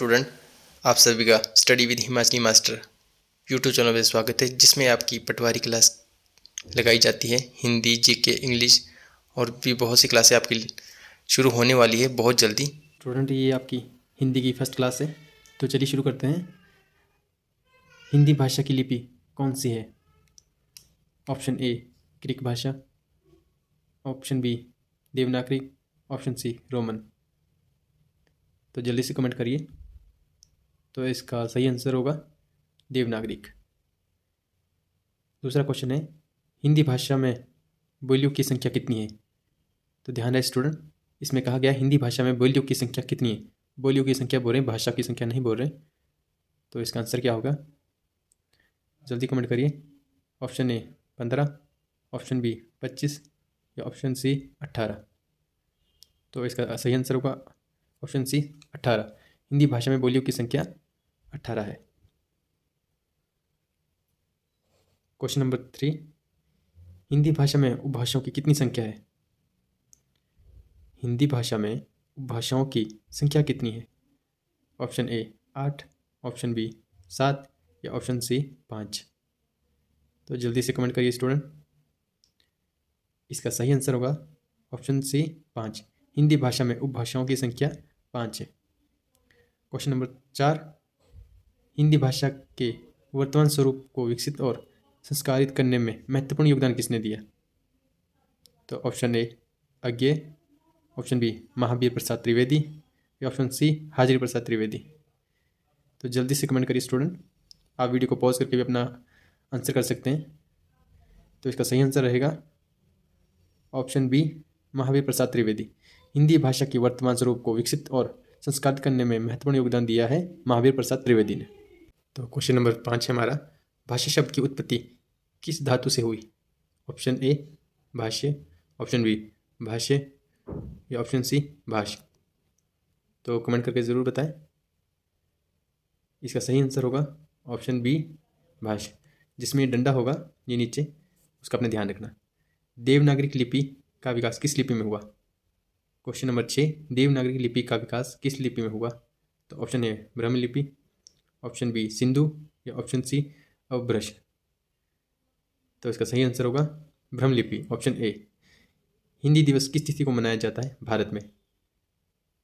Student, आप सभी का study with Himachali master YouTube channel में स्वागत है, जिसमें आपकी पटवारी क्लास लगाई जाती है। हिंदी, जीके, इंग्लिश और भी बहुत सी क्लासें आपकी शुरू होने वाली है बहुत जल्दी। स्टूडेंट, ये आपकी हिंदी की फर्स्ट क्लास है, तो चलिए शुरू करते हैं। हिंदी भाषा की लिपि कौन सी है? ऑप्शन ए ग्रीक भाषा, option B Devanagari, option C Roman. तो जल्दी से कमेंट करिए। तो इसका सही आंसर होगा देवनागरिक। दूसरा क्वेश्चन है, हिंदी भाषा में बोलियों की संख्या कितनी है? तो ध्यान रहे स्टूडेंट, इसमें कहा गया हिंदी भाषा में बोलियों की संख्या कितनी है। बोलियों की संख्या बोल रहे हैं, भाषा की संख्या नहीं बोल रहे। तो इसका आंसर क्या होगा? जल्दी कमेंट करिए। ऑप्शन ए 15, ऑप्शन बी 25 या ऑप्शन सी 18। तो इसका सही आंसर होगा ऑप्शन सी 18। हिंदी भाषा में बोलियों की संख्या 18 है। क्वेश्चन नंबर 3, हिंदी भाषा में उपभाषाओं की कितनी संख्या है? हिंदी भाषा में उपभाषाओं की संख्या कितनी है? ऑप्शन ए 8, ऑप्शन बी 7 या ऑप्शन सी 5। तो जल्दी से कमेंट करिए स्टूडेंट। इसका सही आंसर होगा ऑप्शन सी 5। हिंदी भाषा में उपभाषाओं की संख्या 5 है। क्वेश्चन नंबर 4, हिंदी भाषा के वर्तमान स्वरूप को विकसित और संस्कारित करने में महत्वपूर्ण योगदान किसने दिया? तो option A Agyeya, option B Mahavir Prasad Trivedi या ऑप्शन सी हाजिरी प्रसाद त्रिवेदी। तो जल्दी से कमेंट करिए स्टूडेंट। आप वीडियो को पॉज करके भी अपना आंसर कर सकते हैं। तो इसका सही आंसर रहेगा ऑप्शन बी महावीर प्रसाद त्रिवेदी। हिंदी भाषा के वर्तमान स्वरूप को विकसित और संस्कारित करने में महत्वपूर्ण योगदान दिया है महावीर प्रसाद त्रिवेदी ने। तो क्वेश्चन नंबर 5 है हमारा, भाषा शब्द की उत्पत्ति किस धातु से हुई? ऑप्शन ए भाष्य, ऑप्शन बी भाष्य या ऑप्शन सी भाष्य। तो कमेंट करके ज़रूर बताएं। इसका सही आंसर होगा ऑप्शन बी भाष्य। जिसमें डंडा होगा ये नीचे, उसका अपने ध्यान रखना। देवनागरिक लिपि का विकास किस लिपि में हुआ? क्वेश्चन नंबर 6, देवनागरिक लिपि का विकास किस लिपि में हुआ? तो ऑप्शन ए ब्रह्म लिपि, ऑप्शन बी सिंधु या ऑप्शन सी अवभ्रश। तो इसका सही आंसर होगा ब्रह्म लिपि, ऑप्शन ए। हिंदी दिवस किस तिथि को मनाया जाता है भारत में?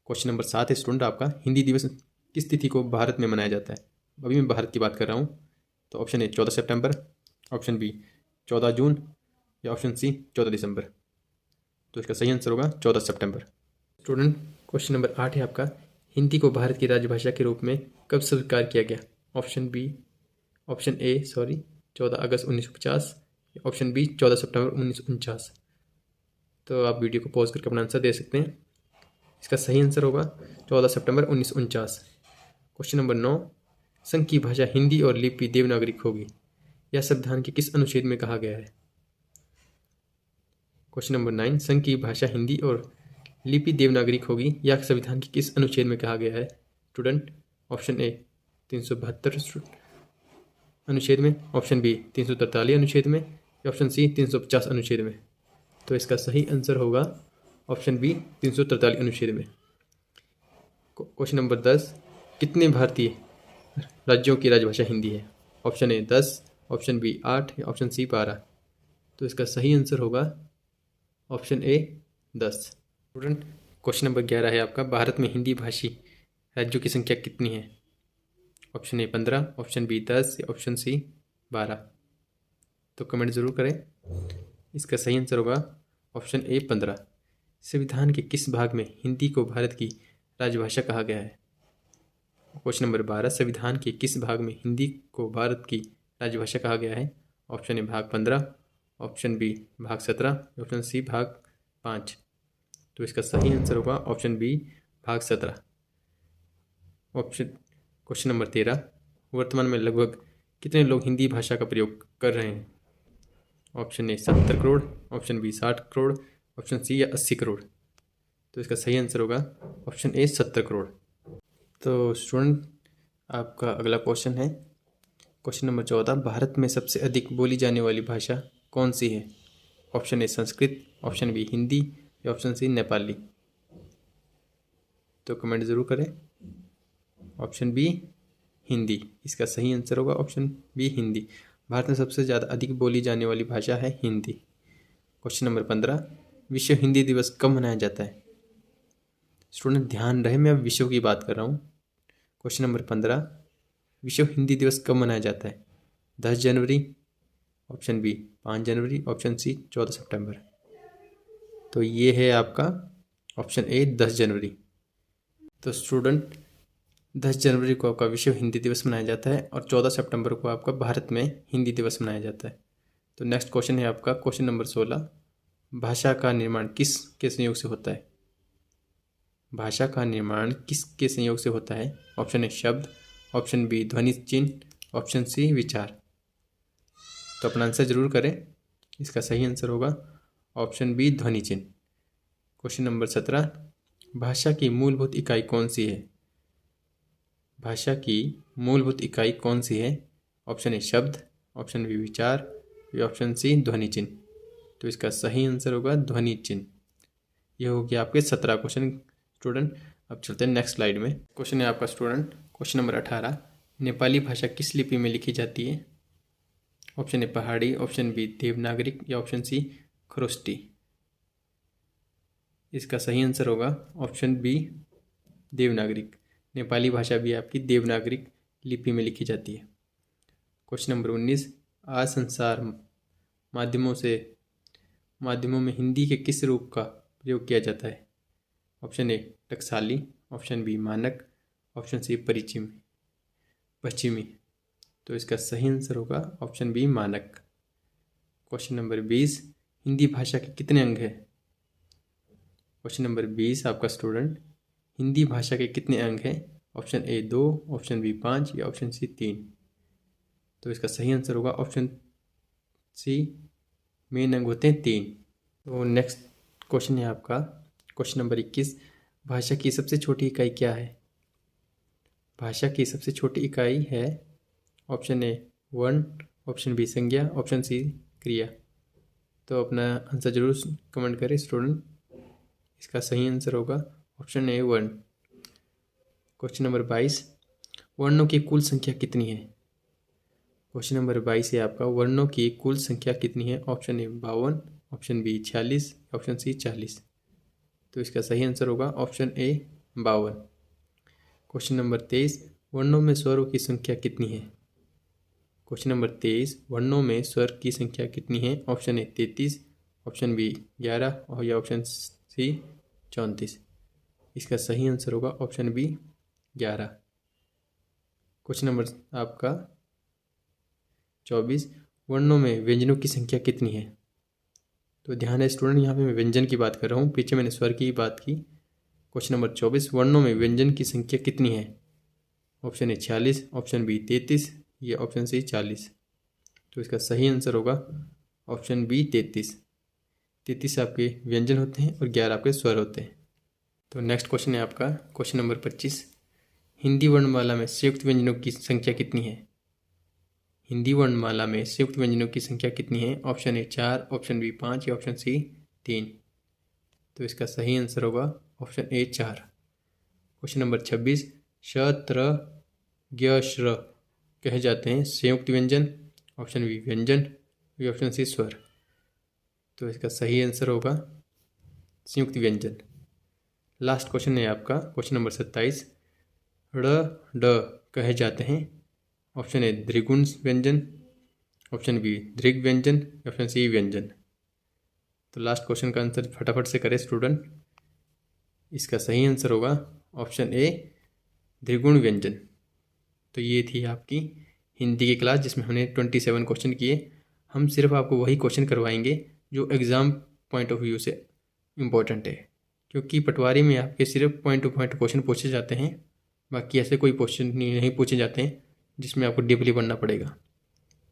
क्वेश्चन नंबर 7 है स्टूडेंट आपका, हिंदी दिवस किस तिथि को भारत में मनाया जाता है? अभी मैं भारत की बात कर रहा हूँ। तो ऑप्शन ए 14 सितंबर, ऑप्शन बी 14 जून या ऑप्शन सी 14 दिसंबर। तो इसका सही आंसर होगा 14 सितंबर। स्टूडेंट, क्वेश्चन नंबर 8 है आपका, हिंदी को भारत की राजभाषा के रूप में कब स्वीकार किया गया? ऑप्शन ए 14 अगस्त 1950, ऑप्शन बी 14 सितंबर 1949। तो आप वीडियो को पॉज करके अपना आंसर दे सकते हैं। इसका सही आंसर होगा 14 सितंबर 1949। क्वेश्चन नंबर 9, संघ की भाषा हिंदी और लिपि देवनागरिक होगी, यह संविधान के किस अनुच्छेद में कहा गया है? क्वेश्चन नंबर 9, संघ की भाषा हिंदी और लिपि देवनागरिक होगी, यह संविधान के किस अनुच्छेद में कहा गया है स्टूडेंट? ऑप्शन ए 372 अनुच्छेद में, ऑप्शन बी 343 अनुच्छेद में या ऑप्शन सी 350 अनुच्छेद में। तो इसका सही आंसर होगा ऑप्शन बी 343 अनुच्छेद में। क्वेश्चन नंबर 10, कितने भारतीय राज्यों की राजभाषा हिंदी है? ऑप्शन ए 10, ऑप्शन बी 8 या ऑप्शन सी 12। तो इसका सही आंसर होगा option A 10। Student, question number 11 है आपका, भारत में हिंदी भाषी राज्यों की संख्या कितनी है? ऑप्शन ए 15, ऑप्शन बी 10 या ऑप्शन सी 12। तो कमेंट ज़रूर करें। इसका सही आंसर होगा ऑप्शन ए 15। संविधान के किस भाग में हिंदी को भारत की राजभाषा कहा गया है? क्वेश्चन नंबर 12, संविधान के किस भाग में हिंदी को भारत की राजभाषा कहा गया है? ऑप्शन ए भाग 15, ऑप्शन बी भाग 17, ऑप्शन सी भाग 5। तो इसका सही आंसर होगा ऑप्शन बी भाग 17। क्वेश्चन नंबर 13, वर्तमान में लगभग कितने लोग हिंदी भाषा का प्रयोग कर रहे हैं? Option A 70 crore, option B 60 crore, option C या 80 करोड़। तो इसका सही आंसर होगा ऑप्शन ए 70 करोड़। तो स्टूडेंट, आपका अगला क्वेश्चन है क्वेश्चन नंबर 14, भारत में सबसे अधिक बोली जाने वाली भाषा कौन सी है? Option A Sanskrit, option B Hindi या ऑप्शन सी नेपाली। तो कमेंट ज़रूर करें। Option B Hindi. इसका सही आंसर होगा ऑप्शन बी हिंदी। भारत में सबसे ज़्यादा अधिक बोली जाने वाली भाषा है हिंदी। क्वेश्चन नंबर 15, विश्व हिंदी दिवस कब मनाया जाता है? स्टूडेंट ध्यान रहे, मैं अब विश्व की बात कर रहा हूँ। क्वेश्चन नंबर 15, विश्व हिंदी दिवस कब मनाया जाता है? 10 जनवरी, ऑप्शन बी 5 जनवरी, ऑप्शन सी 14 सितंबर। तो ये है आपका ऑप्शन ए 10 जनवरी। तो स्टूडेंट 10 जनवरी को आपका विश्व हिंदी दिवस मनाया जाता है और 14 सितंबर को आपका भारत में हिंदी दिवस मनाया जाता है। तो नेक्स्ट क्वेश्चन है आपका क्वेश्चन नंबर 16, भाषा का निर्माण किसके संयोग से होता है? भाषा का निर्माण किसके संयोग से होता है? ऑप्शन ए शब्द, ऑप्शन बी ध्वनि चिन्ह, ऑप्शन सी विचार। तो अपना आंसर जरूर करें। इसका सही आंसर होगा ऑप्शन बी ध्वनि चिन्ह। क्वेश्चन नंबर 17, भाषा की मूलभूत इकाई कौन सी है? भाषा की मूलभूत इकाई कौन सी है? ऑप्शन ए शब्द, ऑप्शन बी विचार, या ऑप्शन सी ध्वनि चिन्ह। तो इसका सही आंसर होगा ध्वनि चिन्ह। यह हो गया आपके 17 क्वेश्चन स्टूडेंट। अब चलते हैं नेक्स्ट स्लाइड में। क्वेश्चन है आपका स्टूडेंट क्वेश्चन नंबर 18, नेपाली भाषा किस लिपि में लिखी जाती है? ऑप्शन ए पहाड़ी, ऑप्शन बी देवनागरिक, या ऑप्शन सी खरोष्टी। इसका सही आंसर होगा ऑप्शन बी देवनागरिक। नेपाली भाषा भी आपकी देवनागरिक लिपि में लिखी जाती है। क्वेश्चन नंबर 19, आज संसार माध्यमों में हिंदी के किस रूप का प्रयोग किया जाता है? ऑप्शन ए टकसाली, ऑप्शन बी मानक, ऑप्शन सी पश्चिमी। तो इसका सही आंसर होगा ऑप्शन बी मानक। क्वेश्चन नंबर 20, हिंदी भाषा के कितने अंग हैं? क्वेश्चन नंबर 20 आपका स्टूडेंट, हिंदी भाषा के कितने अंग हैं? ऑप्शन ए 2, ऑप्शन बी 5, या ऑप्शन सी 3। तो इसका सही आंसर होगा ऑप्शन सी, मेन अंग होते हैं 3। तो नेक्स्ट क्वेश्चन है आपका क्वेश्चन नंबर 21, भाषा की सबसे छोटी इकाई क्या है? भाषा की सबसे छोटी इकाई है ऑप्शन ए वर्ण, ऑप्शन बी संज्ञा, ऑप्शन सी क्रिया। तो अपना आंसर जरूर कमेंट करें स्टूडेंट। इसका सही आंसर होगा ऑप्शन ए वर्ण। क्वेश्चन नंबर 22, वर्णों की कुल संख्या कितनी है? क्वेश्चन नंबर 22 है आपका, वर्णों की कुल संख्या कितनी है? Option A 52, option B 46, option C 40। तो इसका सही आंसर होगा ऑप्शन ए 52। क्वेश्चन नंबर 23, वर्णों में स्वरों की संख्या कितनी है? क्वेश्चन नंबर 23, वर्णों में स्वर की संख्या कितनी है? ऑप्शन ए 33, ऑप्शन बी 11, और या ऑप्शन सी 34। इसका सही आंसर होगा ऑप्शन बी 11। क्वेश्चन नंबर आपका 24, वर्णों में व्यंजनों की संख्या कितनी है? तो ध्यान है स्टूडेंट, यहाँ पे मैं व्यंजन की बात कर रहा हूँ, पीछे मैंने स्वर की बात की। क्वेश्चन नंबर 24, वर्णों में व्यंजन की संख्या कितनी है? ऑप्शन ए 46, ऑप्शन बी 33, या ऑप्शन सी 40। तो इसका सही आंसर होगा ऑप्शन बी 33। 33 आपके व्यंजन होते हैं और 11 आपके स्वर होते हैं। तो नेक्स्ट क्वेश्चन है आपका क्वेश्चन नंबर 25, हिंदी वर्णमाला में संयुक्त व्यंजनों की संख्या कितनी है? हिंदी वर्णमाला में संयुक्त व्यंजनों की संख्या कितनी है? ऑप्शन ए 4, ऑप्शन बी 5, या ऑप्शन सी 3। तो इसका सही आंसर होगा ऑप्शन ए 4। क्वेश्चन नंबर 26, श, त्र, ज्ञ, श्र कहे जाते हैं संयुक्त व्यंजन? ऑप्शन बी व्यंजन, या ऑप्शन सी स्वर। तो इसका सही आंसर होगा संयुक्त व्यंजन। लास्ट क्वेश्चन है आपका क्वेश्चन नंबर 27, ड़, ड कहे जाते हैं? ऑप्शन ए द्विगुण व्यंजन, ऑप्शन बी दीर्घ व्यंजन, ऑप्शन सी व्यंजन। तो लास्ट क्वेश्चन का आंसर फटाफट से करें स्टूडेंट। इसका सही आंसर होगा ऑप्शन ए द्विगुण व्यंजन। तो ये थी आपकी हिंदी की क्लास जिसमें हमने 27 क्वेश्चन किए। हम सिर्फ आपको वही क्वेश्चन करवाएंगे जो एग्ज़ाम पॉइंट ऑफ व्यू से इम्पोर्टेंट है, क्योंकि पटवारी में आपके सिर्फ पॉइंट टू पॉइंट क्वेश्चन पूछे जाते हैं, बाकी ऐसे कोई क्वेश्चन नहीं पूछे जाते हैं जिसमें आपको डीपली पढ़ना पड़ेगा।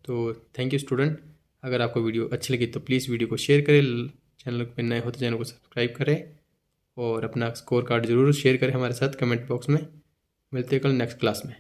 तो थैंक यू स्टूडेंट। अगर आपको वीडियो अच्छी लगी तो प्लीज़ वीडियो को शेयर करें, चैनल पर नए हो तो चैनल को सब्सक्राइब करें और अपना स्कोर कार्ड ज़रूर शेयर करें हमारे साथ कमेंट बॉक्स में। मिलते हैं कल नेक्स्ट क्लास में।